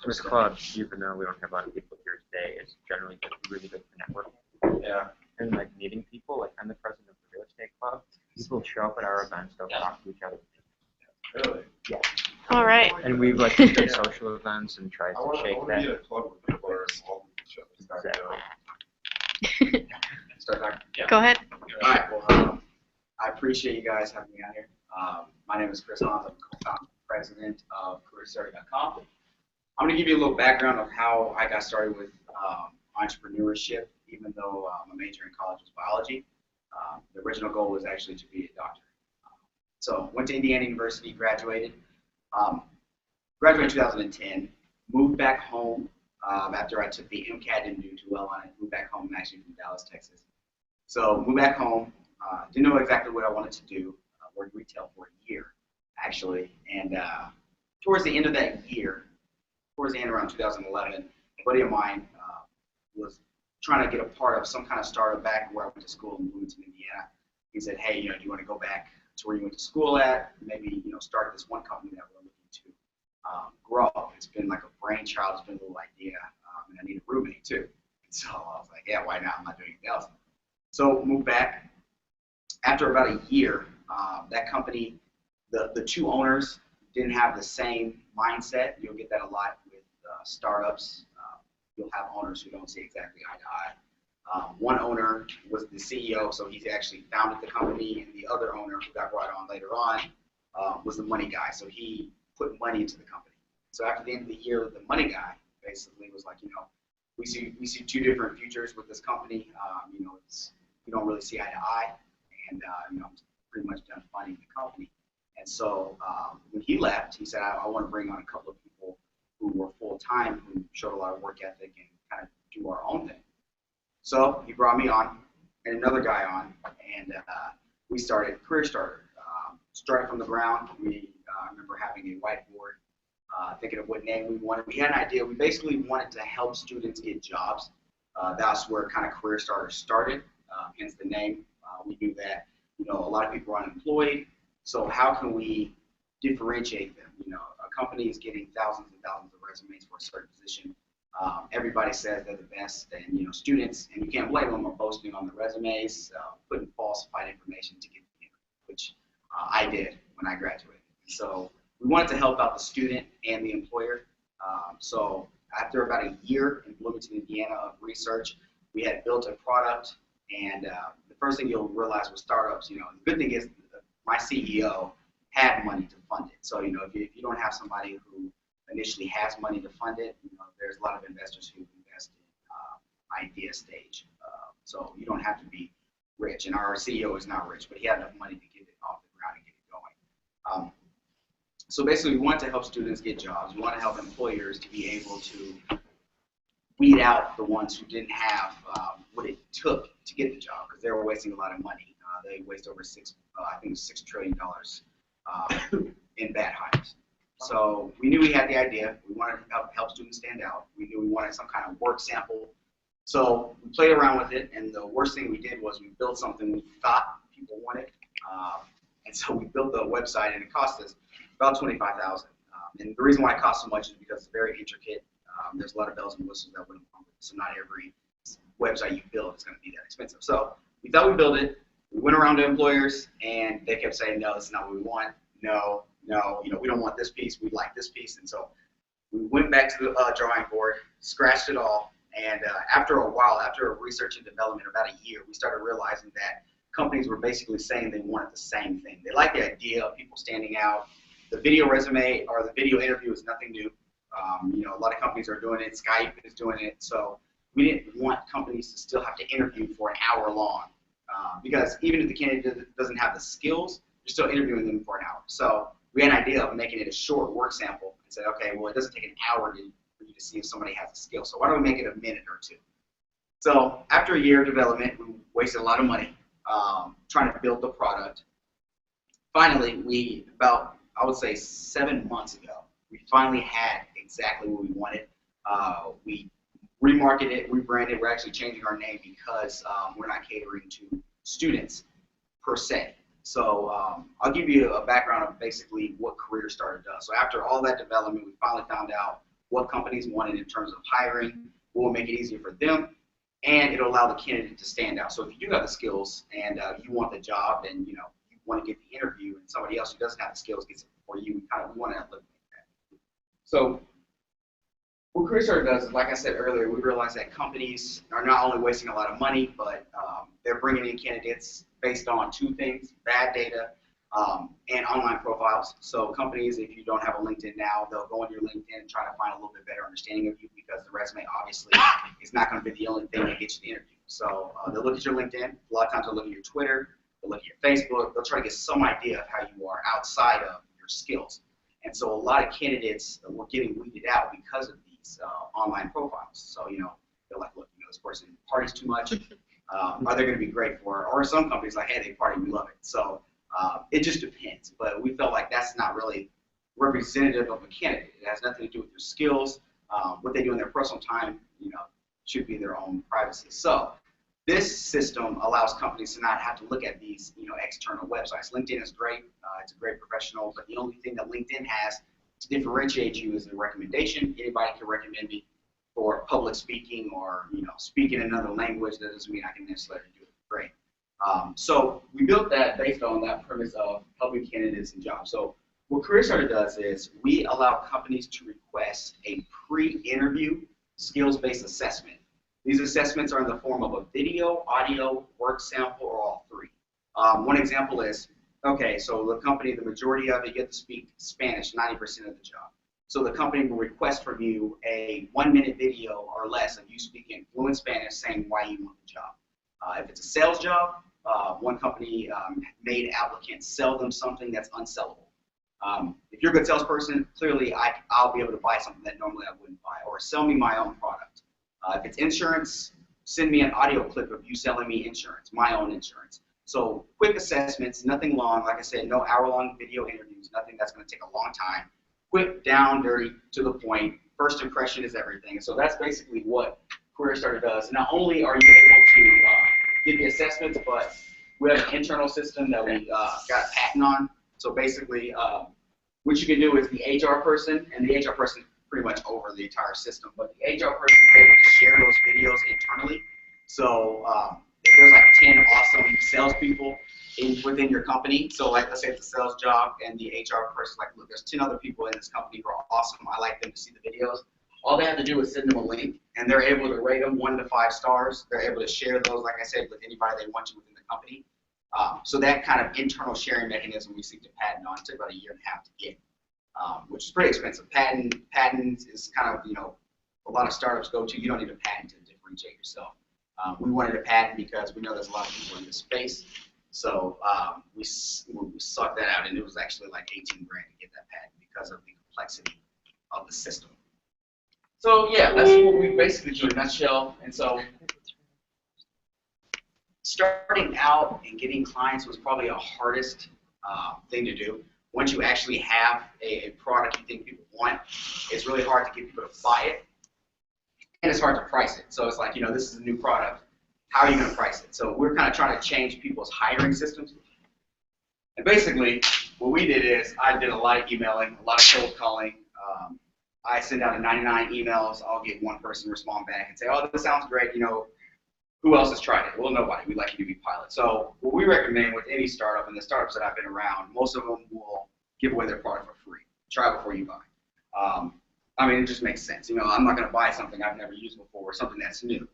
This club, even though we don't have a lot of people here today, is generally just really good for networking. Yeah. And like meeting people. Like I'm the president of the real estate club. People show up at our events, they'll talk to each other. Really? Yeah. All right. And we've like done social events and tried to shake I want that. to be in a club where people are involved with each other. Exactly. Start back. Yeah. Go ahead. All right. Well, I appreciate you guys having me on here. My name is Chris Hollins. I'm co-founder and president of CareerStarter.com. I'm going to give you a little background of how I got started with entrepreneurship, even though my major in college was biology. The original goal was actually to be a doctor. So went to Indiana University, graduated. Graduated in 2010, moved back home after I took the MCAT, didn't do too well on it, moved back home. I'm actually from Dallas, Texas. So moved back home, didn't know exactly what I wanted to do, worked retail for a year, actually. And towards the end of that year, towards the end around 2011, a buddy of mine was trying to get a part of some kind of startup back where I went to school in Bloomington, Indiana. He said, hey, do you want to go back to where you went to school at? Maybe, start this one company that we're looking to grow. It's been like a brainchild. It's been a little idea, and I need a roommate too. So I was like, yeah, why not? I'm not doing anything else. So moved back. After about a year, that company, the two owners didn't have the same mindset. You'll get that a lot with startups. You'll have owners who don't see exactly eye to eye. One owner was the CEO, so he actually founded the company, and the other owner, who got brought on later on, was the money guy. So he put money into the company. So after the end of the year, the money guy basically was like, we see two different futures with this company. We don't really see eye to eye, and I'm pretty much done funding the company. And so when he left, he said, I want to bring on a couple of people who were full-time, who showed a lot of work ethic and kind of do our own thing. So he brought me on and another guy on, and we started Career Starter. Started from the ground. We remember having a whiteboard, thinking of what name we wanted. We had an idea. We basically wanted to help students get jobs. That's where kind of Career Starter started, hence the name. We knew that a lot of people are unemployed. So how can we differentiate them? A company is getting thousands and thousands of resumes for a certain position. Everybody says they're the best, and students, and you can't blame them, are posting on the resumes, putting falsified information to get the interview, which I did when I graduated. So we wanted to help out the student and the employer. So after about a year in Bloomington, Indiana, of research, we had built a product, and the first thing you'll realize with startups, the good thing is my CEO had money to fund it. So, if you don't have somebody who initially has money to fund it, there's a lot of investors who invest in idea stage. So you don't have to be rich, and our CEO is not rich, but he had enough money to get it off the ground and get it going. So basically, we want to help students get jobs. We want to help employers to be able to weed out the ones who didn't have what it took to get the job, because they were wasting a lot of money. They waste over $6 trillion in bad hires. So we knew we had the idea. We wanted to help students stand out. We knew we wanted some kind of work sample. So we played around with it, and the worst thing we did was we built something we thought people wanted. And so we built the website, and it cost us about $25,000. And the reason why it cost so much is because it's very intricate. There's a lot of bells and whistles that wouldn't come with it. So not every website you build is going to be that expensive. So we thought we built it. We went around to employers, and they kept saying, no, this is not what we want. No, we don't want this piece. We like this piece. And so we went back to the drawing board, scratched it all, and after a while, after research and development, about a year, we started realizing that companies were basically saying they wanted the same thing. They liked the idea of people standing out. The video resume or the video interview is nothing new. A lot of companies are doing it. Skype is doing it. So we didn't want companies to still have to interview for an hour long. Because even if the candidate doesn't have the skills, you're still interviewing them for an hour. So we had an idea of making it a short work sample and said, okay, well, it doesn't take an hour for you to see if somebody has a skill. So why don't we make it a minute or two? So after a year of development, we wasted a lot of money trying to build the product. Finally, I would say 7 months ago, we finally had exactly what we wanted. We remarketed it, rebranded. We're actually changing our name because we're not catering to students per se. So I'll give you a background of basically what Career Starter does. So after all that development, we finally found out what companies wanted in terms of hiring, what will make it easier for them, and it'll allow the candidate to stand out. So if you do have the skills and you want the job and you want to get the interview and somebody else who doesn't have the skills gets it for you, we want to eliminate that. So what Career Starter does is, like I said earlier, we realize that companies are not only wasting a lot of money, but they're bringing in candidates based on two things: bad data and online profiles. So companies, if you don't have a LinkedIn now, they'll go on your LinkedIn and try to find a little bit better understanding of you, because the resume obviously is not going to be the only thing that gets you the interview. So they'll look at your LinkedIn. A lot of times they'll look at your Twitter. They'll look at your Facebook. They'll try to get some idea of how you are outside of your skills. And so a lot of candidates were getting weeded out because of these online profiles. So, they're like, look, this person parties too much. Are they going to be great for her? Or some companies like, hey, they party, we love it. So it just depends. But we felt like that's not really representative of a candidate. It has nothing to do with their skills. What they do in their personal time, should be their own privacy. So this system allows companies to not have to look at these, external websites. LinkedIn is great. It's a great professional, but the only thing that LinkedIn has to differentiate you is a recommendation. Anybody can recommend me for public speaking or, speaking another language. That doesn't mean I can necessarily do it great. So we built that based on that premise of helping candidates and jobs. So what Career Starter does is we allow companies to request a pre-interview skills-based assessment. These assessments are in the form of a video, audio, work sample, or all three. One example is, okay, so the company, the majority of it, you have to speak Spanish 90% of the job. So the company will request from you a 1-minute video or less of you speaking fluent Spanish saying why you want the job. If it's a sales job, one company made applicants sell them something that's unsellable. If you're a good salesperson, clearly I'll be able to buy something that normally I wouldn't buy, or sell me my own product. If it's insurance, send me an audio clip of you selling me insurance, my own insurance. So quick assessments, nothing long. Like I said, no hour-long video interviews, nothing that's going to take a long time. Quick, down, dirty, to the point. First impression is everything. So that's basically what Career Starter does. Not only are you able to give the assessments, but we have an internal system that we got a patent on. So basically, what you can do is the HR person, and the HR person pretty much over the entire system, but the HR person is able to share those videos internally. So if there's like 10 awesome salespeople within your company, so like let's say it's a sales job and the HR person's like, look, there's 10 other people in this company who are awesome, I like them to see the videos. All they have to do is send them a link, and they're able to rate them 1 to 5 stars. They're able to share those, like I said, with anybody they want to within the company. So that kind of internal sharing mechanism we seek to patent on. It took about 1.5 years to get, which is pretty expensive. Patents is kind of, a lot of startups go to. You don't need a patent to differentiate yourself. We wanted a patent because we know there's a lot of people in this space. So we sucked that out, and it was actually like 18 grand to get that patent because of the complexity of the system. So yeah, that's what we basically do in a nutshell. And so starting out and getting clients was probably the hardest thing to do. Once you actually have a product you think people want, it's really hard to get people to buy it, and it's hard to price it. So it's like, this is a new product. How are you going to price it? So we're kind of trying to change people's hiring systems. And basically, what we did is I did a lot of emailing, a lot of cold calling. I send out 99 emails. I'll get one person respond back and say, oh, this sounds great. Who else has tried it? Well, nobody. We'd like you to be pilot. So what we recommend with any startup, and the startups that I've been around, most of them will give away their product for free. Try before you buy. It just makes sense. I'm not going to buy something I've never used before or something that's new.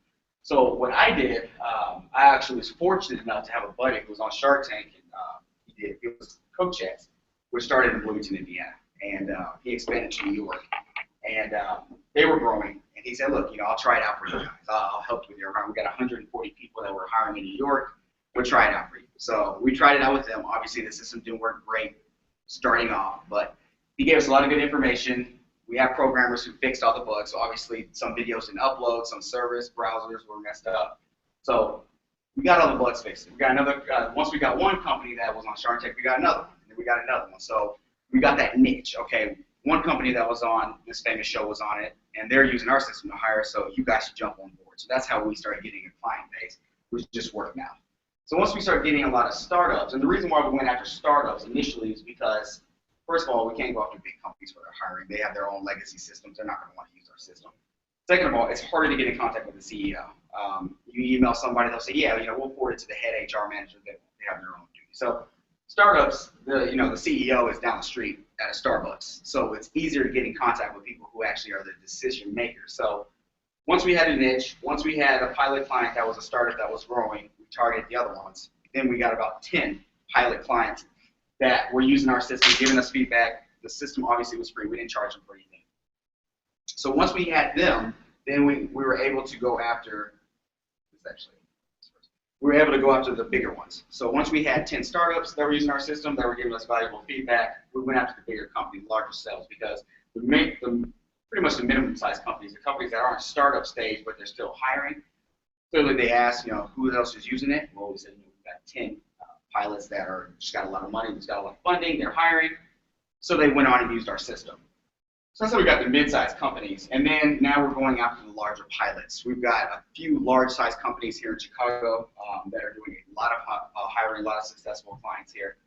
So what I did, I actually was fortunate enough to have a buddy who was on Shark Tank, and it was Coach Chess, which started in Bloomington, Indiana, and he expanded to New York. And they were growing, and he said, look, I'll try it out for you guys. I'll help you with your hiring. We got 140 people that we're hiring in New York. We'll try it out for you. So we tried it out with them. Obviously, the system didn't work great starting off, but he gave us a lot of good information. We have programmers who fixed all the bugs. So obviously, some videos didn't upload, some servers, browsers were messed up. So we got all the bugs fixed. We got another. Once we got one company that was on Shark Tank, we got another one, and then we got another one. So we got that niche. Okay. One company that was on this famous show was on it, and they're using our system to hire, so you guys should jump on board. So that's how we started getting a client base, which just worked now. So once we start getting a lot of startups, and the reason why we went after startups initially is because, first of all, we can't go after big companies for their hiring. They have their own legacy systems. They're not going to want to use our system. Second of all, it's harder to get in contact with the CEO. You email somebody, they'll say, yeah, we'll forward it to the head HR manager. They have their own duty. So startups, the CEO is down the street at a Starbucks. So it's easier to get in contact with people who actually are the decision makers. So once we had a niche, once we had a pilot client that was a startup that was growing, we targeted the other ones. Then we got about 10 pilot clients that were using our system, giving us feedback. The system obviously was free. We didn't charge them for anything. So once we had them, then we were able to go after the bigger ones. So once we had 10 startups that were using our system, that were giving us valuable feedback, we went after the bigger companies, larger sales, because we make them pretty much the minimum size companies, the companies that aren't startup stage but they're still hiring. Clearly they asked, who else is using it? Well, we said, we've got 10 pilots that are just got a lot of money, just got a lot of funding, they're hiring. So they went on and used our system. So that's how we got the mid-sized companies, and then now we're going after the larger pilots. We've got a few large-sized companies here in Chicago that are doing a lot of hiring, a lot of successful clients here.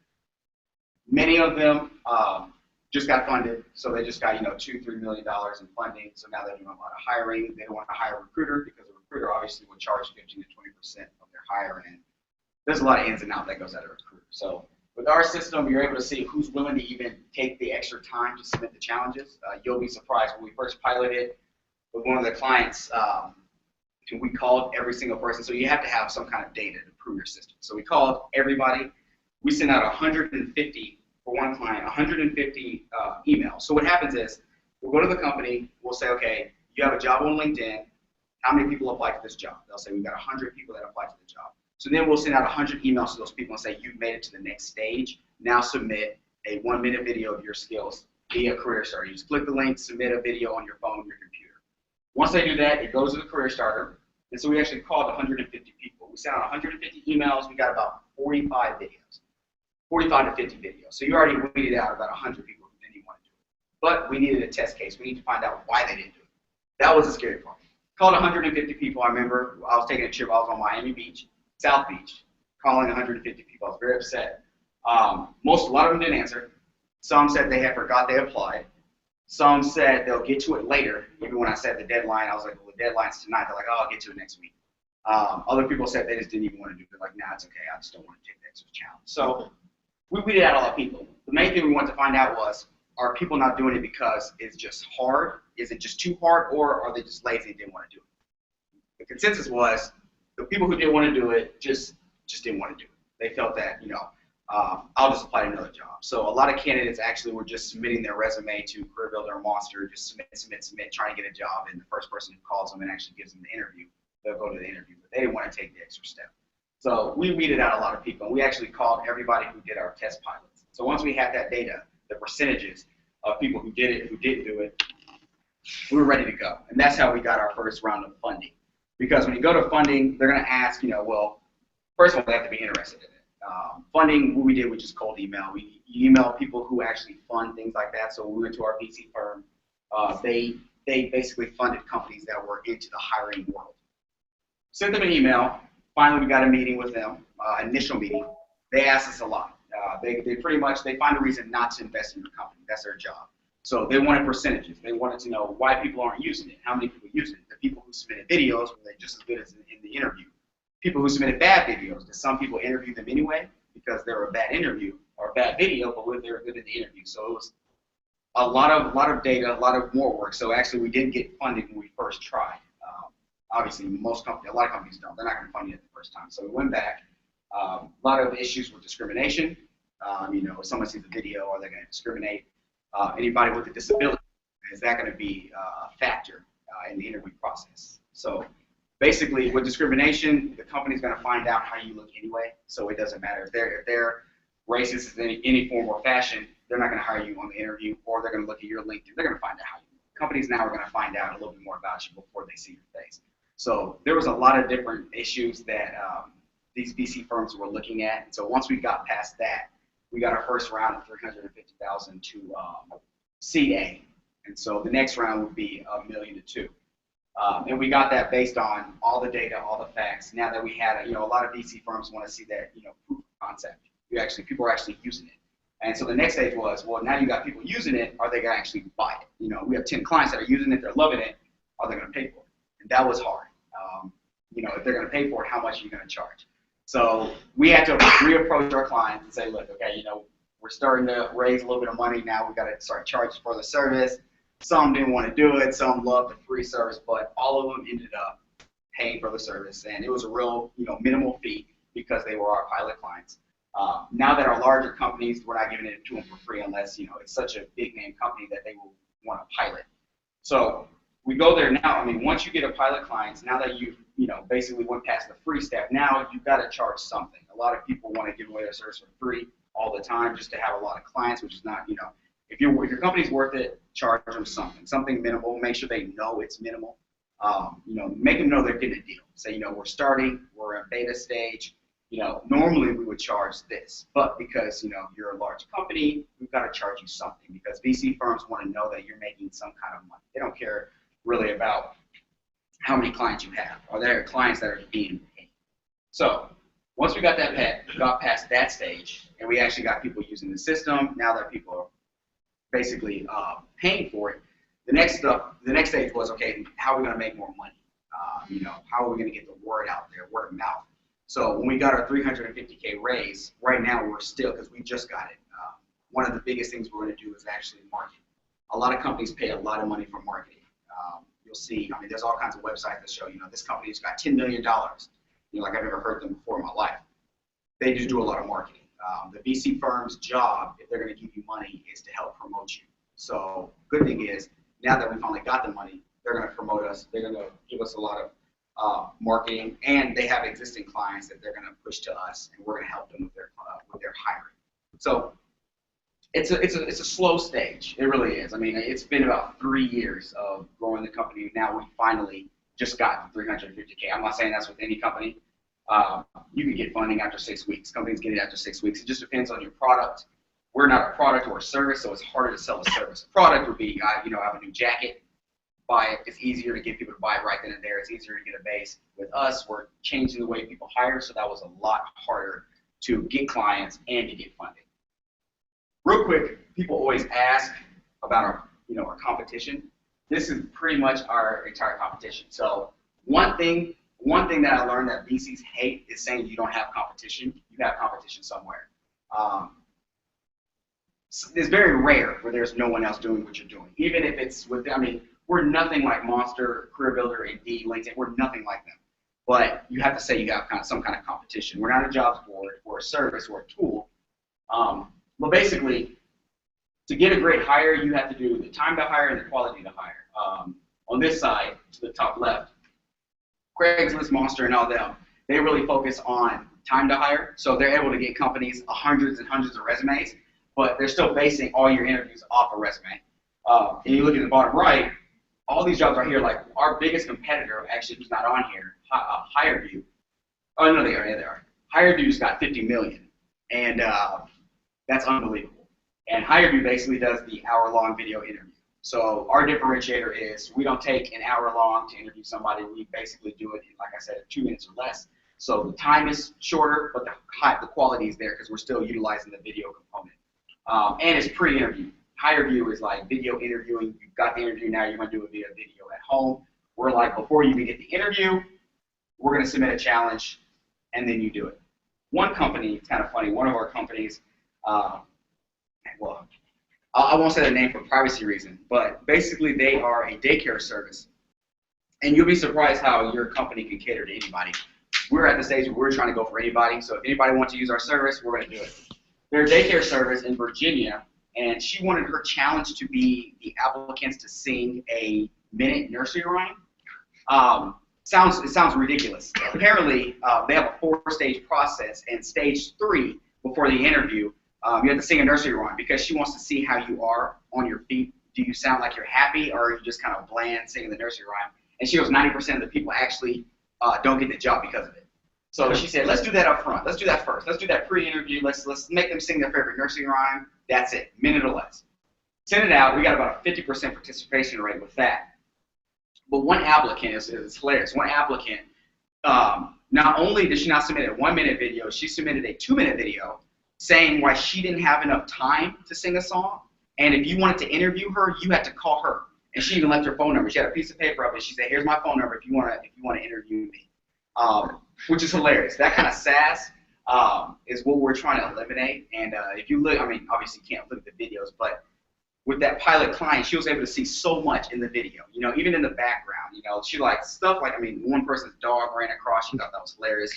Many of them just got funded, so they just got $2-3 million in funding. So now they're doing a lot of hiring. They don't want to hire a recruiter because a recruiter obviously would charge 15 to 20% of their hire, and there's a lot of ins and outs that goes out of a recruiter. So with our system, you're able to see who's willing to even take the extra time to submit the challenges. You'll be surprised. When we first piloted with one of the clients, we called every single person. So you have to have some kind of data to prove your system. So we called everybody. We sent out 150, for one client, 150 emails. So what happens is we'll go to the company. We'll say, okay, you have a job on LinkedIn. How many people applied to this job? They'll say, we've got 100 people that applied to the job. So then we'll send out 100 emails to those people and say, you've made it to the next stage. Now submit a 1-minute video of your skills via Career Starter. You just click the link, submit a video on your phone, your computer. Once they do that, it goes to the Career Starter. And so we actually called 150 people. We sent out 150 emails. We got about 45 videos, 45 to 50 videos. So you already weeded out about 100 people who didn't even want to do it. But we needed a test case. We need to find out why they didn't do it. That was the scary part. Called 150 people. I remember I was taking a trip. I was on Miami Beach, South Beach, calling 150 people. I was very upset. A lot of them didn't answer. Some said they had forgot they applied. Some said they'll get to it later. Even when I set the deadline, I was like, well, the deadline's tonight. They're like, oh, I'll get to it next week. Other people said they just didn't even want to do it. They're like, nah, it's okay. I just don't want to take the extra challenge. So we weeded out a lot of people. The main thing we wanted to find out was, are people not doing it because it's just hard? Is it just too hard? Or are they just lazy and didn't want to do it? The consensus was the people who didn't want to do it just didn't want to do it. They felt that, I'll just apply to another job. So a lot of candidates actually were just submitting their resume to Career Builder or Monster, just submit, trying to get a job, and the first person who calls them and actually gives them the interview, they'll go to the interview, but they didn't want to take the extra step. So we weeded out a lot of people, and we actually called everybody who did our test pilots. So once we had that data, the percentages of people who did it, who didn't do it, we were ready to go. And that's how we got our first round of funding. Because when you go to funding, they're going to ask, well, first of all, they have to be interested in it. Funding, what we did, we just cold email. We email people who actually fund things like that. So we went to our VC firm. They basically funded companies that were into the hiring world. Sent them an email. Finally, we got a meeting with them, initial meeting. They asked us a lot. They pretty much, they find a reason not to invest in your company. That's their job. So they wanted percentages. They wanted to know why people aren't using it, how many people use it. The people who submitted videos, were they just as good as in the interview? People who submitted bad videos, did some people interview them anyway because they were a bad interview or a bad video, but they were good in the interview? So it was a lot of data, a lot of more work. So actually, we didn't get funded when we first tried. Obviously, a lot of companies don't. They're not going to fund you at the first time. So we went back. A lot of issues with discrimination. If someone sees a video, are they going to discriminate? Anybody with a disability, is that going to be a factor in the interview process? So basically, with discrimination, the company's going to find out how you look anyway. So it doesn't matter if they're racist in any form or fashion. They're not going to hire you on the interview, or they're going to look at your LinkedIn. They're going to find out how you look. Companies now are going to find out a little bit more about you before they see your face. So there was a lot of different issues that these VC firms were looking at. And so once we got past that, we got our first round of $350,000 to seed A. And so the next round would be $1 million to $2 million. And we got that based on all the data, all the facts. Now that we had, a lot of VC firms want to see that, proof of concept. People are actually using it. And so the next stage was, well, now you got people using it. Are they going to actually buy it? We have 10 clients that are using it. They're loving it. Are they going to pay for it? And that was hard. If they're going to pay for it, how much are you going to charge? So we had to reapproach our clients and say, look, okay, we're starting to raise a little bit of money now. We've got to start charging for the service. Some didn't want to do it. Some loved the free service, but all of them ended up paying for the service. And it was a real, minimal fee because they were our pilot clients. Now that our larger companies, we're not giving it to them for free unless, it's such a big name company that they will want to pilot. So we go there now. Once you get a pilot client, now that you've, basically went past the free step, now you've got to charge something. A lot of people want to give away their service for free all the time just to have a lot of clients, which is not, if your company's worth it, charge them something minimal. Make sure they know it's minimal. Make them know they're getting a deal. Say, we're starting, we're in beta stage. Normally we would charge this, but because, you're a large company, we've got to charge you something because VC firms want to know that you're making some kind of money. They don't care really about how many clients you have. Are there clients that are being paid? So once we got past that stage, and we actually got people using the system, now that people are basically paying for it, the next stage was, okay, how are we going to make more money? How are we going to get the word out there, word of mouth? So when we got our 350K raise, right now we're still, because we just got it, one of the biggest things we're going to do is actually market. A lot of companies pay a lot of money for marketing. You'll see, there's all kinds of websites that show, this company's got $10 million. Like I've never heard them before in my life. They just do a lot of marketing. The VC firm's job, if they're going to give you money, is to help promote you. So good thing is, now that we finally got the money, they're going to promote us. They're going to give us a lot of marketing, and they have existing clients that they're going to push to us, and we're going to help them with their hiring. So it's a slow stage. It really is. It's been about 3 years of growing the company. Now we finally just got 350K. I'm not saying that's with any company. You can get funding after 6 weeks. Companies get it after 6 weeks. It just depends on your product. We're not a product or a service, so it's harder to sell a service. A product would be, I have a new jacket, buy it. It's easier to get people to buy it right then and there. It's easier to get a base. With us, we're changing the way people hire, so that was a lot harder to get clients and to get funding. Real quick, people always ask about our competition. This is pretty much our entire competition. So one thing that I learned that VCs hate is saying you don't have competition. You have competition somewhere. It's very rare where there's no one else doing what you're doing. Even if it's with, we're nothing like Monster, Career Builder, Indeed, LinkedIn. We're nothing like them. But you have to say you have some kind of competition. We're not a jobs board. We're a service. We're a tool. But basically, to get a great hire, you have to do the time to hire and the quality to hire. On this side, to the top left, Craigslist, Monster, and all them, they really focus on time to hire. So they're able to get companies hundreds and hundreds of resumes, but they're still basing all your interviews off a resume. And you look at the bottom right, all these jobs are here. Like our biggest competitor, actually, who's not on here, HireVue. Oh no, they are. HireVue just got 50 million, and that's unbelievable. And HireVue basically does the hour-long video interview. So our differentiator is we don't take an hour long to interview somebody. We basically do it in, like I said, 2 minutes or less. So the time is shorter, but the quality is there because we're still utilizing the video component. And it's pre-interview. HireVue is like video interviewing. You've got the interview now. You're going to do a video at home. We're like, before you even get the interview, we're going to submit a challenge, and then you do it. One company, it's kind of funny, one of our companies, well, I won't say their name for privacy reasons, but basically they are a daycare service. And you'll be surprised how your company can cater to anybody. We're at the stage where we're trying to go for anybody, so if anybody wants to use our service, we're going to do it. They're a daycare service in Virginia, and she wanted her challenge to be the applicants to sing a minute nursery rhyme. It sounds ridiculous. Apparently, they have a 4-stage process, and stage 3, before the interview, you have to sing a nursery rhyme because she wants to see how you are on your feet. Do you sound like you're happy, or are you just kind of bland singing the nursery rhyme? And she goes, 90% of the people actually don't get the job because of it. So she said, let's do that up front. Let's do that first. Let's do that pre-interview. Let's make them sing their favorite nursery rhyme. That's it, minute or less. Send it out. We got about a 50% participation rate with that. But one applicant is hilarious. One applicant, not only did she not submit a 1-minute video, she submitted a 2-minute video saying why she didn't have enough time to sing a song. And if you wanted to interview her, you had to call her. And she even left her phone number. She had a piece of paper up and she said, "Here's my phone number if you want to interview me," which is hilarious. That kind of sass is what we're trying to eliminate. And if you look, I mean, obviously you can't look at the videos, but with that pilot client, she was able to see so much in the video. You know, even in the background. You know, she liked stuff like, I mean, one person's dog ran across. She thought that was hilarious.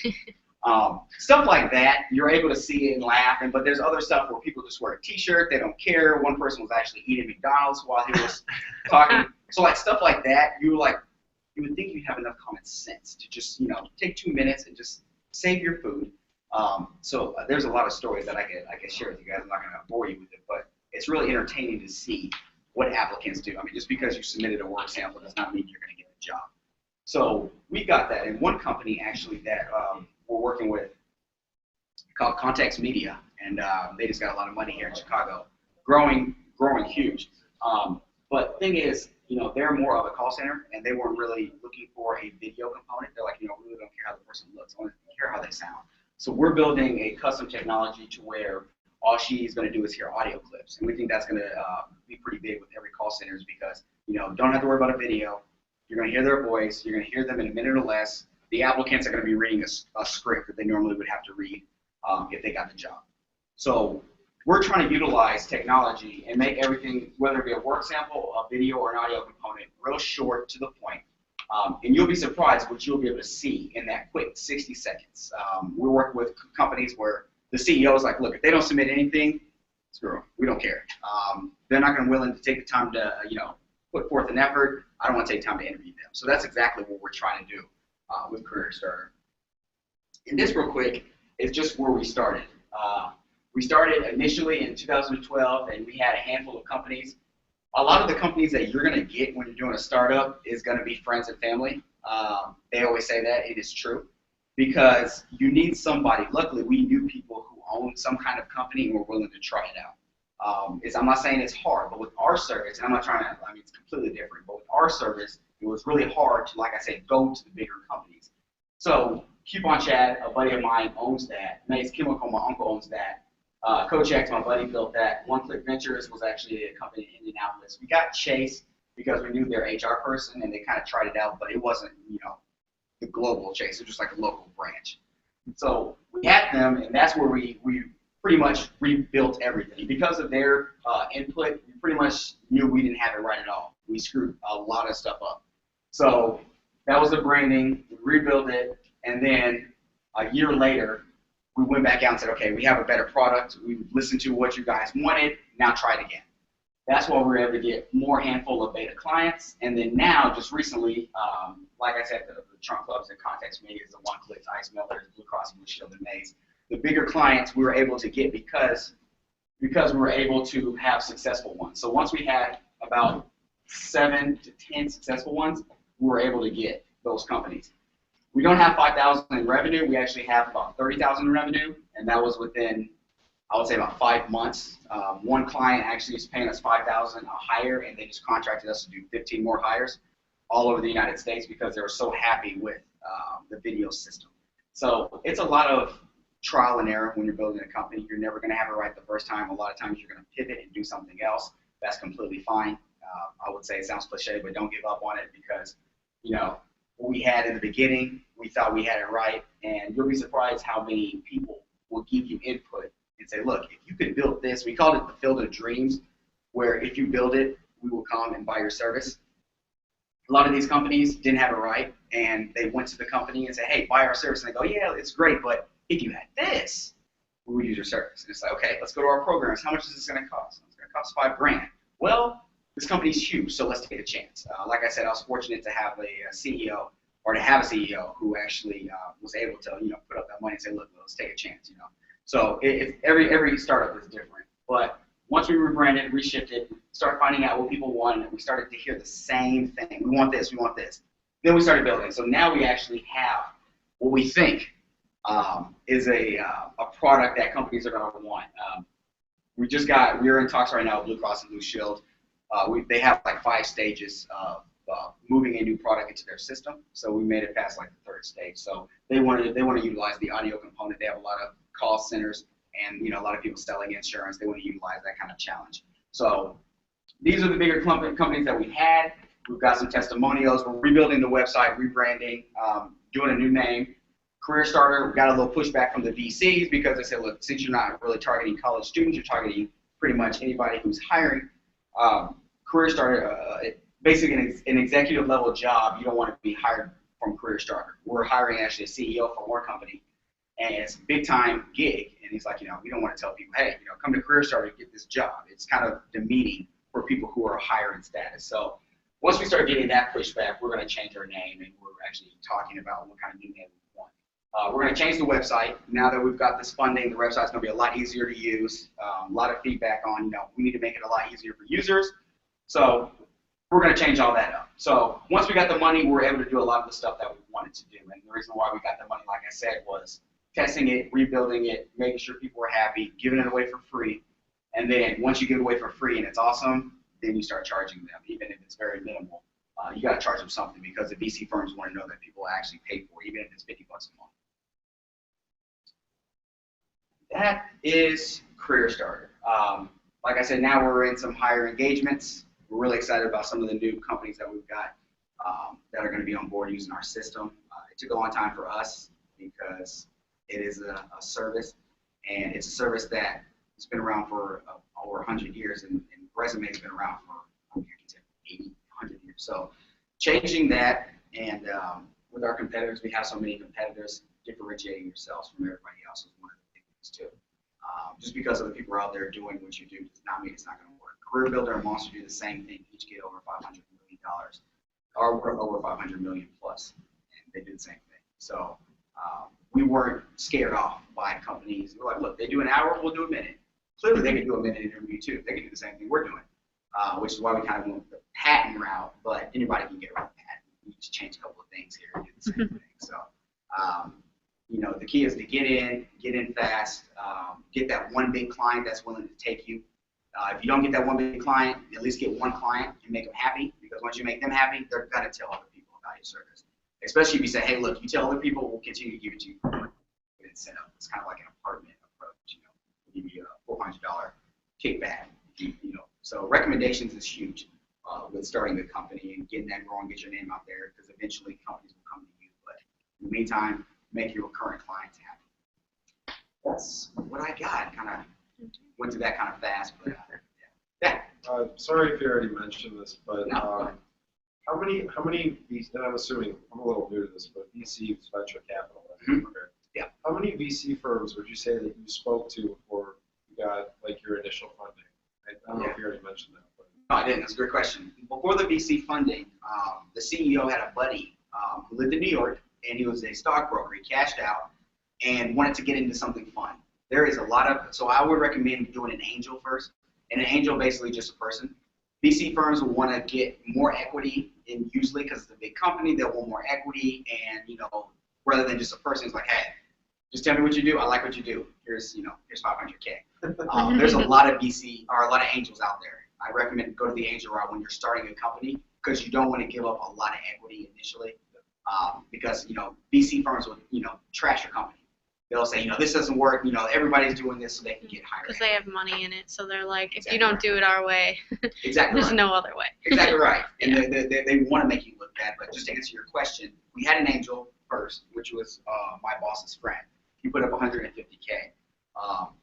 Stuff like that, you're able to see it and laugh. But there's other stuff where people just wear a T-shirt, they don't care. One person was actually eating McDonald's while he was talking. So like stuff like that, you would think you'd have enough common sense to just, you know, take 2 minutes and just save your food. So there's a lot of stories that I could share with you guys. I'm not going to bore you with it, but it's really entertaining to see what applicants do. I mean, just because you submitted a work sample does not mean you're going to get the job. So we got that. And one company actually that we're working with called Context Media, and they just got a lot of money here in Chicago, growing huge. But thing is, you know, they're more of a call center, and they weren't really looking for a video component. They're like, you know, we really don't care how the person looks, I want to hear how they sound. So we're building a custom technology to where all she's going to do is hear audio clips, and we think that's going to be pretty big with every call centers because, you know, don't have to worry about a video. You're going to hear their voice. You're going to hear them in a minute or less. The applicants are going to be reading a script that they normally would have to read if they got the job. So we're trying to utilize technology and make everything, whether it be a work sample, a video, or an audio component, real short to the point. And you'll be surprised what you'll be able to see in that quick 60 seconds. We're working with companies where the CEO is like, look, if they don't submit anything, screw them. We don't care. They're not going to be willing to take the time to, you know, put forth an effort. I don't want to take time to interview them. So that's exactly what we're trying to do with Career Starter. And this real quick is just where we started. We started initially in 2012, and we had a handful of companies. A lot of the companies that you're going to get when you're doing a startup is going to be friends and family. They always say that. It is true. Because you need somebody. Luckily, we knew people who owned some kind of company and were willing to try it out. I'm not saying it's hard, but with our service, and I'm not trying to, I mean, it's completely different, but with our service, it was really hard to, like I said, go to the bigger companies. So Coupon Chat, a buddy of mine, owns that. Mace Chemical, my uncle, owns that. Coach X, my buddy, built that. One Click Ventures was actually a company in Indianapolis. We got Chase because we knew their HR person, and they kind of tried it out, but it wasn't, you know, the global Chase. It was just like a local branch. So we had them, and that's where we pretty much rebuilt everything. Because of their input, we pretty much knew we didn't have it right at all. We screwed a lot of stuff up. So that was the branding. We rebuilt it, and then a year later, we went back out and said, okay, we have a better product. We listened to what you guys wanted. Now try it again. That's why we were able to get more handful of beta clients. And then now, just recently, like I said, the Trunk Clubs and Context Media, the One Click, Ice Millers, Blue Cross Blue Shield, and Maze. The bigger clients we were able to get because we were able to have successful ones. So once we had about 7 to 10 successful ones, we were able to get those companies. We don't have 5,000 in revenue. We actually have about 30,000 in revenue, and that was within, I would say, about 5 months. One client actually is paying us 5,000 a hire, and they just contracted us to do 15 more hires all over the United States because they were so happy with the video system. So it's a lot of trial and error when you're building a company. You're never going to have it right the first time. A lot of times you're going to pivot and do something else. That's completely fine. I would say it sounds cliche, but don't give up on it because, you know, what we had in the beginning, we thought we had it right, and you'll be surprised how many people will give you input and say, look, if you could build this, we called it the Field of Dreams, where if you build it, we will come and buy your service. A lot of these companies didn't have it right, and they went to the company and said, hey, buy our service, and they go, yeah, it's great, but if you had this, we would use your service. And it's like, okay, let's go to our programs. How much is this going to cost? It's going to cost $5,000. Well, this company's huge, so let's take a chance. Like I said, I was fortunate to have a CEO, or to have a CEO who actually was able to, you know, put up that money and say, look, let's take a chance, you know. So every startup is different. But once we rebranded, reshifted, started finding out what people wanted, we started to hear the same thing. We want this, we want this. Then we started building. So now we actually have what we think is a product that companies are going to want. We're in talks right now with Blue Cross and Blue Shield. They have like 5 stages of moving a new product into their system. So we made it past like the third stage. So they want to utilize the audio component. They have a lot of call centers and a lot of people selling insurance. They want to utilize that kind of challenge. So these are the bigger companies that we've had. We've got some testimonials. We're rebuilding the website, rebranding, doing a new name. Career Starter, we got a little pushback from the VCs because they said, look, since you're not really targeting college students, you're targeting pretty much anybody who's hiring. Career Starter, basically an executive level job, you don't want to be hired from Career Starter. We're hiring actually a CEO for one company, and it's a big time gig. And he's like, we don't want to tell people, hey, come to Career Starter to get this job. It's kind of demeaning for people who are higher in status. So once we start getting that pushback, we're going to change our name, and we're actually talking about what kind of new name we want. We're going to change the website. Now that we've got this funding, the website's going to be a lot easier to use. A lot of feedback on, we need to make it a lot easier for users. So we're going to change all that up. So once we got the money, we were able to do a lot of the stuff that we wanted to do. And the reason why we got the money, like I said, was testing it, rebuilding it, making sure people were happy, giving it away for free. And then once you give it away for free and it's awesome, then you start charging them, even if it's very minimal. You got to charge them something because the VC firms want to know that people actually pay for it, even if it's $50 a month. That is Career Starter. Like I said, now we're in some higher engagements. We're really excited about some of the new companies that we've got that are going to be on board using our system. It took a long time for us because it is a service, and it's a service that has been around for over 100 years, and Resume has been around for 80, 100 years. So changing that, and with our competitors, we have so many competitors, differentiating yourselves from everybody else is one of the big things too. Just because other people are out there doing what you do does not mean it's not going to work. Career Builder and Monster do the same thing. Each get over $500 million, or worth over $500 million plus, and they do the same thing. So we weren't scared off by companies. We're like, look, they do an hour, we'll do a minute. Clearly, they can do a minute interview too. They can do the same thing we're doing, which is why we kind of went the patent route. But anybody can get around the patent. You just change a couple of things here and do the same thing. So, the key is to get in fast, get that one big client that's willing to take you. If you don't get that one big client, at least get one client and make them happy. Because once you make them happy, they're gonna tell other people about your service. Especially if you say, hey, look, you tell other people, we'll continue to give it to you for incentive. It's kind of like an apartment approach. We'll give you a $400 kickback. So recommendations is huge with starting a company and getting that growing, get your name out there, because eventually companies will come to you. But in the meantime, make your current clients happy. That's what I got. Kind of went through that kind of fast, but yeah. Sorry if you already mentioned this, but No. how many VC, and I'm assuming I'm a little new to this, but VC venture capital. Mhm. Okay. Yeah. How many VC firms would you say that you spoke to before you got like your initial funding? I don't know if you already mentioned that. But. No, I didn't. That's a great question. Before the VC funding, the CEO had a buddy who lived in New York, and he was a stockbroker. He cashed out and wanted to get into something fun. There is a lot of, so I would recommend doing an angel first. And an angel basically just a person. VC firms will want to get more equity in, usually because it's a big company, they'll want more equity, and rather than just a person who's like, hey, just tell me what you do. I like what you do. Here's 500K. There's a lot of VC or a lot of angels out there. I recommend go to the angel route when you're starting a company because you don't want to give up a lot of equity initially. Because VC firms will trash your company. They'll say this doesn't work. Everybody's doing this so they can get hired. Because they have money in it, so they're like, if Exactly you don't right. do it our way, Exactly there's right. no other way. Exactly right. And Yeah. they want to make you look bad. But just to answer your question, we had an angel first, which was my boss's friend. He put up 150K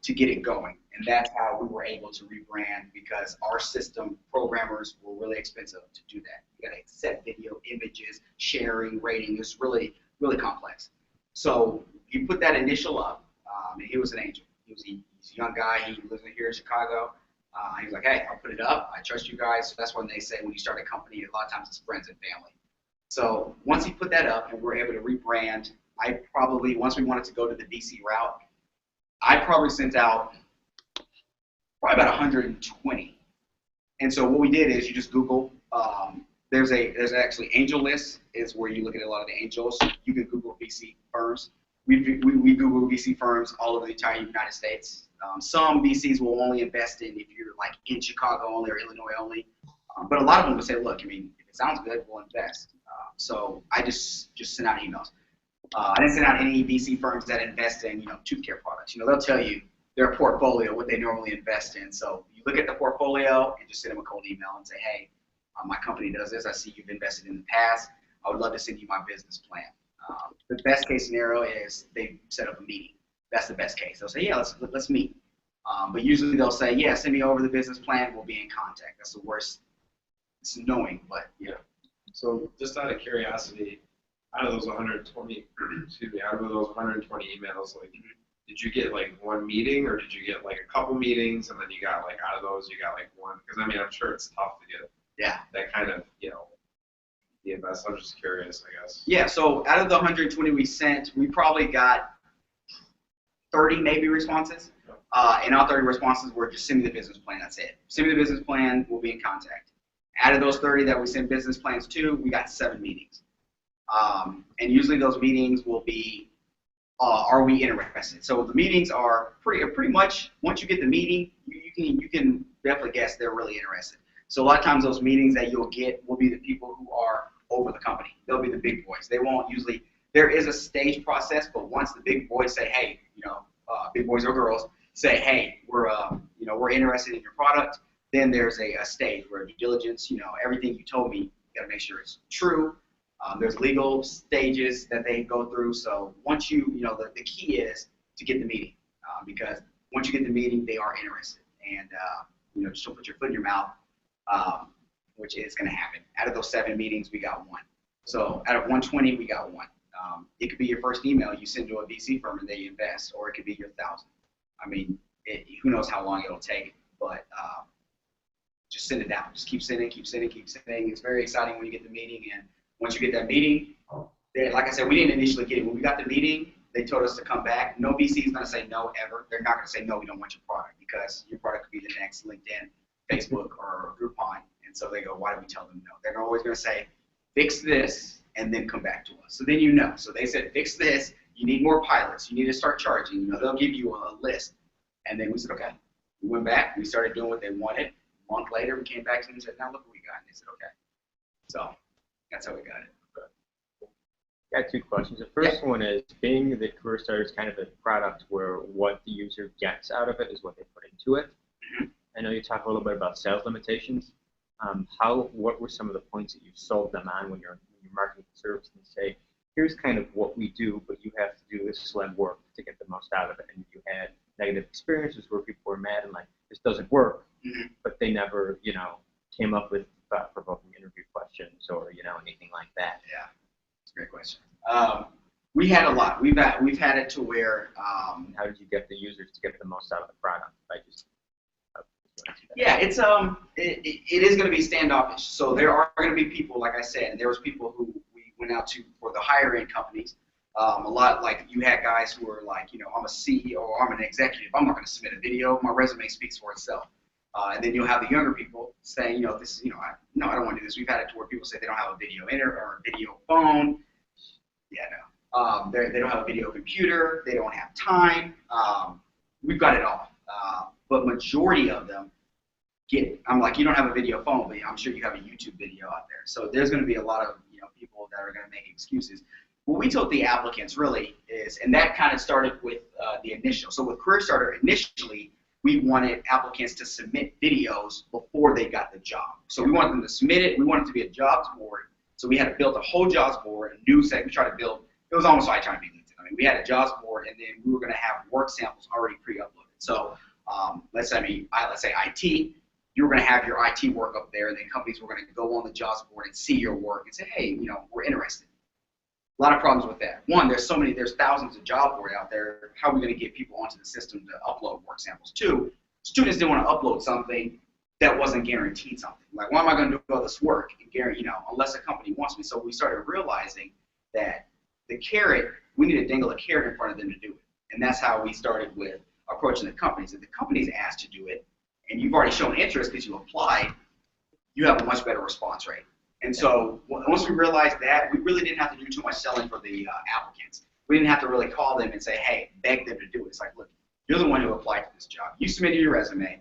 to get it going. And that's how we were able to rebrand because our system programmers were really expensive to do that. You got to accept video, images, sharing, rating. It's really, really complex. So he put that initial up, and he was an angel. He's a young guy. He lives here in Chicago. He was like, hey, I'll put it up. I trust you guys. So that's when they say when you start a company, a lot of times it's friends and family. So once he put that up and we were able to rebrand, once we wanted to go to the VC route, I probably sent out probably about 120. And so what we did is you just Google. There's actually angel list is where you look at a lot of the angels. You can Google VC firms. We Google VC firms all over the entire United States. Some VCs will only invest in if you're like in Chicago only or Illinois only. But a lot of them would say, look, I mean, if it sounds good, we'll invest. So I just sent out emails. I didn't send out any VC firms that invest in, tooth care products. They'll tell you their portfolio, what they normally invest in. So you look at the portfolio and just send them a cold email and say, hey, my company does this. I see you've invested in the past. I would love to send you my business plan. The best case scenario is they set up a meeting. That's the best case. They'll say, yeah, let's meet. But usually they'll say, yeah, send me over the business plan. We'll be in contact. That's the worst. It's annoying, but yeah. So just out of curiosity, out of those 120, out of those 120 emails, like, did you get like one meeting, or did you get like a couple meetings, and then you got like out of those you got like one? Because I mean, I'm sure it's tough to get that kind of the invest. I'm just curious, I guess. Yeah. So out of the 120 we sent, we probably got 30 maybe responses. And all 30 responses were just send me the business plan. That's it. Send me the business plan. We'll be in contact. Out of those 30 that we sent business plans to, we got 7 meetings. And usually those meetings will be, are we interested? So the meetings are pretty much, once you get the meeting, you can definitely guess they're really interested. So a lot of times those meetings that you'll get will be the people who are over the company. They'll be the big boys. They won't usually, there is a stage process, but once the big boys say, hey, big boys or girls say, hey, we're interested in your product, then there's a stage where due diligence, everything you told me, you got to make sure it's true. There's legal stages that they go through. So once the key is to get the meeting, because once you get the meeting, they are interested. And, just don't put your foot in your mouth, which is going to happen. Out of those 7 meetings, we got 1. So out of 120, we got 1. It could be your first email you send to a VC firm and they invest, or it could be your 1,000. I mean, who knows how long it'll take, but just send it out. Just keep sending, keep sending, keep sending. It's very exciting when you get the meeting, and once you get that meeting, like I said, we didn't initially get it. When we got the meeting, they told us to come back. No VC is going to say no ever. They're not going to say no, we don't want your product, because your product could be the next LinkedIn, Facebook, or Groupon. And so they go, why do we tell them no? They're always going to say, fix this, and then come back to us. So then you know. So they said, fix this. You need more pilots. You need to start charging. They'll give you a list. And then we said, okay. We went back. We started doing what they wanted. A month later, we came back to them and said, now look what we got. And they said, okay. So that's how we got it. I got 2 questions. The first one is, being that Career Starter is kind of a product where what the user gets out of it is what they put into it. I know you talked a little bit about sales limitations. What were some of the points that you sold them on when you're marketing the service, and say, here's kind of what we do, but you have to do this sled work to get the most out of it? And you had negative experiences where people were mad and like, this doesn't work, but they never, came up with thought-provoking interview questions or, anything like that. Yeah, it's a great question. We had a lot. We've had it to where. How did you get the users to get the most out of the product? Yeah, it is going to be standoffish. So there are going to be people, like I said, and there was people who we went out to for the higher end companies. A lot, like, you had guys who were like, I'm a CEO or I'm an executive. I'm not going to submit a video. My resume speaks for itself. And then you'll have the younger people saying, this is, I don't want to do this. We've had it to where people say they don't have a video or a video phone. Yeah, no. They don't have a video computer. They don't have time. We've got it all. But majority of them I'm like, you don't have a video phone, but I'm sure you have a YouTube video out there. So there's going to be a lot of people that are going to make excuses. What we told the applicants really is, and that kind of started with the initial. So with Career Starter, initially, we wanted applicants to submit videos before they got the job. So we wanted them to submit it. We wanted it to be a jobs board. So we had to build a whole jobs board, a new set. We tried to build, it was almost like trying to be LinkedIn. I mean, we had a jobs board, and then we were going to have work samples already pre-uploaded. So let's say IT, you were going to have your IT work up there, and then companies were going to go on the jobs board and see your work and say, hey, we're interested. A lot of problems with that. One, there's thousands of job boards out there. How are we going to get people onto the system to upload work samples? 2, students didn't want to upload something that wasn't guaranteed something. Like, why am I going to do all this work and guarantee, unless a company wants me? So we started realizing that the carrot, we need to dangle a carrot in front of them to do it. And that's how we started with approaching the companies. If the company's asked to do it, and you've already shown interest because you applied, you have a much better response rate. And so once we realized that, we really didn't have to do too much selling for the applicants. We didn't have to really call them and say, hey, beg them to do it. It's like, look, you're the one who applied for this job. You submitted your resume.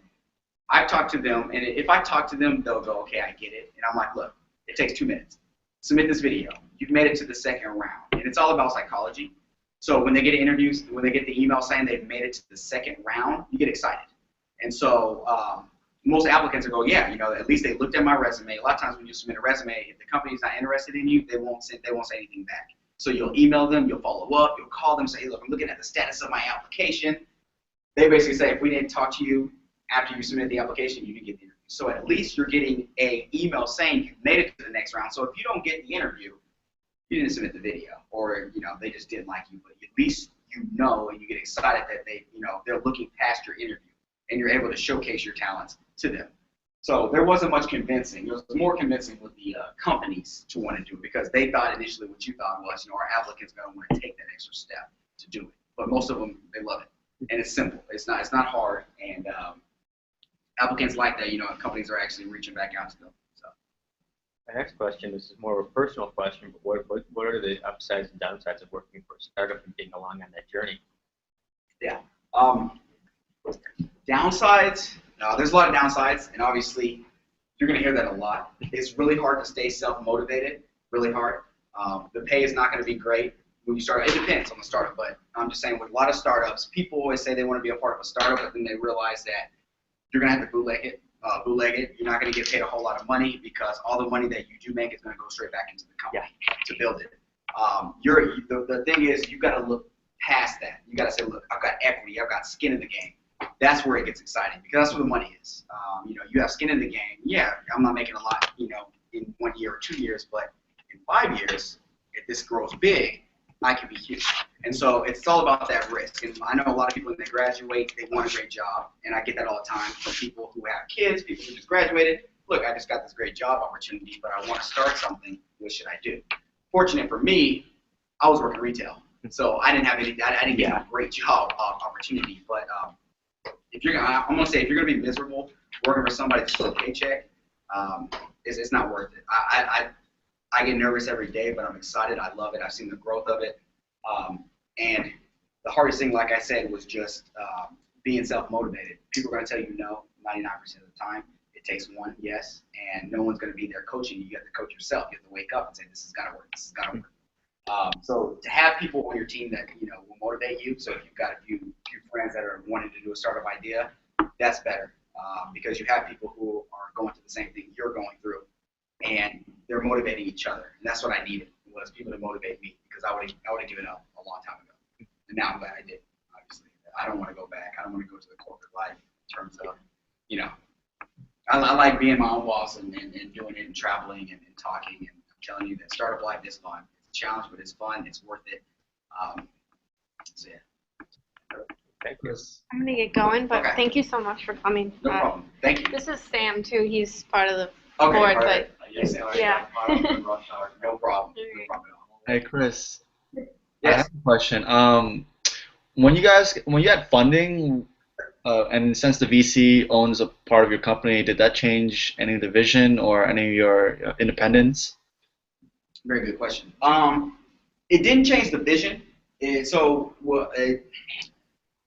I've talked to them, and if I talk to them, they'll go, okay, I get it. And I'm like, look, it takes 2 minutes. Submit this video. You've made it to the second round. And it's all about psychology. So when they get interviews, when they get the email saying they've made it to the second round, you get excited. And so most applicants will go, yeah, at least they looked at my resume. A lot of times when you submit a resume, if the company's not interested in you, they won't say anything back. So you'll email them, you'll follow up, you'll call them, say, hey, look, I'm looking at the status of my application. They basically say, if we didn't talk to you after you submit the application, you didn't get the interview. So at least you're getting an email saying you made it to the next round. So if you don't get the interview, you didn't submit the video, or they just didn't like you. But at least and you get excited that they're looking past your interview, and you're able to showcase your talents to them. So there wasn't much convincing. It was more convincing with the companies to want to do it, because they thought initially what you thought was, our applicant's going to want to take that extra step to do it. But most of them, they love it, and it's simple. It's not hard, and applicants like that. Companies are actually reaching back out to them. So. My next question, this is more of a personal question, but what are the upsides and downsides of working for a startup and being along on that journey? Yeah. Downsides, there's a lot of downsides, and obviously you're going to hear that a lot. It's really hard to stay self-motivated, really hard. The pay is not going to be great when you start. It depends on the startup, but I'm just saying with a lot of startups, people always say they want to be a part of a startup, but then they realize that you're going to have to bootleg it. You're not going to get paid a whole lot of money, because all the money that you do make is going to go straight back into the company to build it. The thing is, you've got to look past that. You got to say, look, I've got equity, I've got skin in the game. That's where it gets exciting, because that's where the money is. You have skin in the game. Yeah, I'm not making a lot, in 1 year or 2 years, but in 5 years, if this grows big, I can be huge. And so it's all about that risk. And I know a lot of people when they graduate, they want a great job, and I get that all the time from people who have kids, people who just graduated. Look, I just got this great job opportunity, but I want to start something. What should I do? Fortunate for me, I was working retail, so I didn't have any. I didn't get a great job opportunity. But I'm gonna say, if you're gonna be miserable working for somebody that's for a paycheck, it's not worth it. I get nervous every day, but I'm excited. I love it. I've seen the growth of it. And the hardest thing, like I said, was just being self-motivated. People are going to tell you no 99% of the time. It takes one yes, and no one's going to be there coaching you. You have to coach yourself. You have to wake up and say, this has got to work. This has got to work. So to have people on your team that will motivate you. So if you've got a few friends that are wanting to do a startup idea, that's better, because you have people who are going through the same thing you're going through, and they're motivating each other. And that's what I needed, was people to motivate me, because I would have given up a long time ago. And now I'm glad I did, obviously. I don't want to go back. I don't want to go to the corporate life in terms of, I like being my own boss and doing it and traveling and talking. And I'm telling you that startup life is fun. It's a challenge, but it's fun. It's worth it. So, yeah. Thank you. I'm gonna get going, but Okay. thank you so much for coming. No problem. Thank you. This is Sam too. He's part of the Okay, board, all but right. Yes, yeah. No problem. No problem at all. Hey Chris, I Yes. have a question. When you had funding, and since the VC owns a part of your company, did that change any of the vision or any of your independence? Very good question. It didn't change the vision.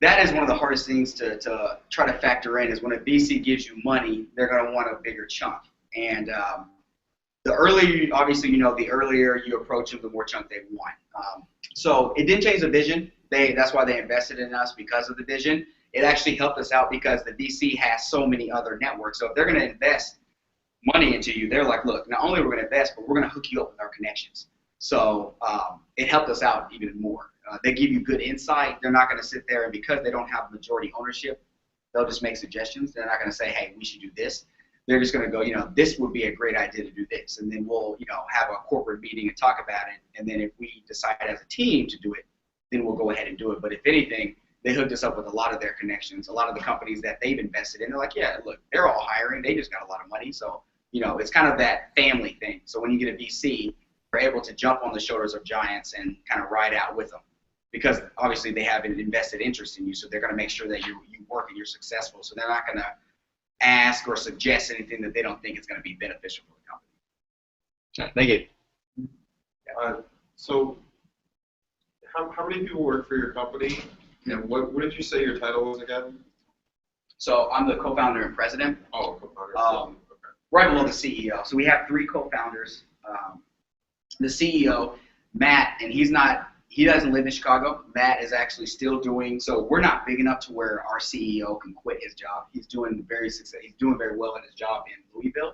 That is one of the hardest things to try to factor in, is when a VC gives you money, they're going to want a bigger chunk. And the earlier, obviously, the earlier you approach them, the more chunk they want. So it didn't change the vision. That's why they invested in us, because of the vision. It actually helped us out because the VC has so many other networks. So if they're going to invest money into you, they're like, look, not only are we going to invest, but we're going to hook you up with our connections. So it helped us out even more. They give you good insight. They're not going to sit there, and because they don't have majority ownership, they'll just make suggestions. They're not going to say, hey, we should do this. They're just going to go, this would be a great idea to do this. And then we'll, have a corporate meeting and talk about it. And then if we decide as a team to do it, then we'll go ahead and do it. But if anything, they hooked us up with a lot of their connections, a lot of the companies that they've invested in. They're like, yeah, look, they're all hiring. They just got a lot of money. So, it's kind of that family thing. So when you get a VC, you're able to jump on the shoulders of giants and kind of ride out with them, because obviously they have an invested interest in you. So they're going to make sure that you work and you're successful. So they're not going to ask or suggest anything that they don't think is going to be beneficial for the company. Thank you. So how many people work for your company, and what did you say your title was again? So I'm the co-founder and president. Oh, co-founder. Um, right below the CEO. So we have 3 co-founders. The CEO, Matt, and he doesn't live in Chicago. Matt is actually still doing, so we're not big enough to where our CEO can quit his job. He's doing very well at his job in Louisville.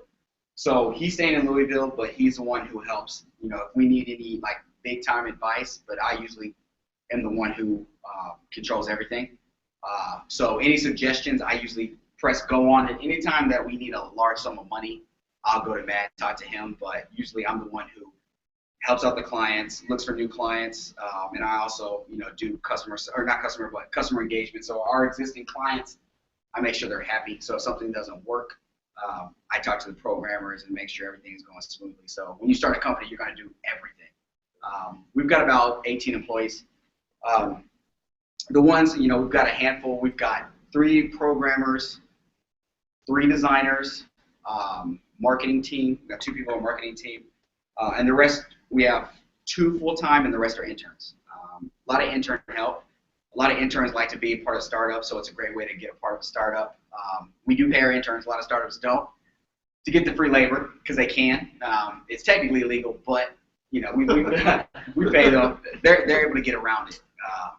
So he's staying in Louisville, but he's the one who helps, if we need any like big time advice, but I usually am the one who controls everything. So any suggestions, I usually press go on it. Anytime that we need a large sum of money, I'll go to Matt, talk to him, but usually I'm the one who helps out the clients, looks for new clients, and I also, do customer engagement. So our existing clients, I make sure they're happy. So if something doesn't work, I talk to the programmers and make sure everything is going smoothly. So when you start a company, you're going to do everything. We've got about 18 employees. The ones, we've got a handful. We've got 3 programmers, 3 designers, marketing team. We've got 2 people on marketing team. And the rest, we have 2 full-time and the rest are interns. A lot of intern help. A lot of interns like to be a part of startups, so it's a great way to get a part of a startup. We do pay our interns, a lot of startups don't, to get the free labor because they can. It's technically illegal, but we pay them. They're able to get around it.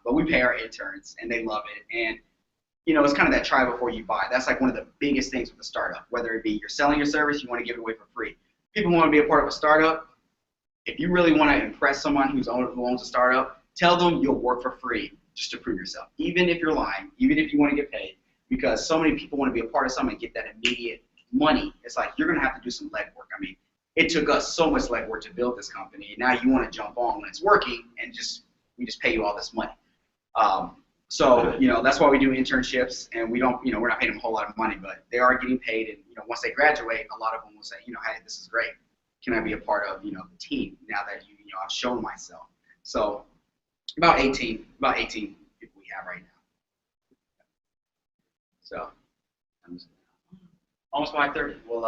But we pay our interns and they love it. And it's kind of that try before you buy. That's like one of the biggest things with a startup, whether it be you're selling your service, you want to give it away for free. People want to be a part of a startup. If you really want to impress someone who owns a startup, tell them you'll work for free just to prove yourself, even if you're lying, even if you want to get paid, because so many people want to be a part of something and get that immediate money. It's like you're going to have to do some legwork. I mean, it took us so much legwork to build this company. Now you want to jump on when it's working and we just pay you all this money. So that's why we do internships, and we don't, we're not paying them a whole lot of money, but they are getting paid. And once they graduate, a lot of them will say, hey, this is great. Can I be a part of the team now that I've shown myself? So about 18 people we have right now. So I'm just almost 5:30. Well,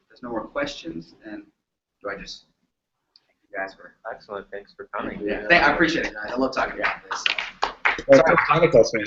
there's no more questions, and do I just thank you guys for Excellent. Thanks for coming. I appreciate it, guys. I love talking about this. So. Well, contact us, man.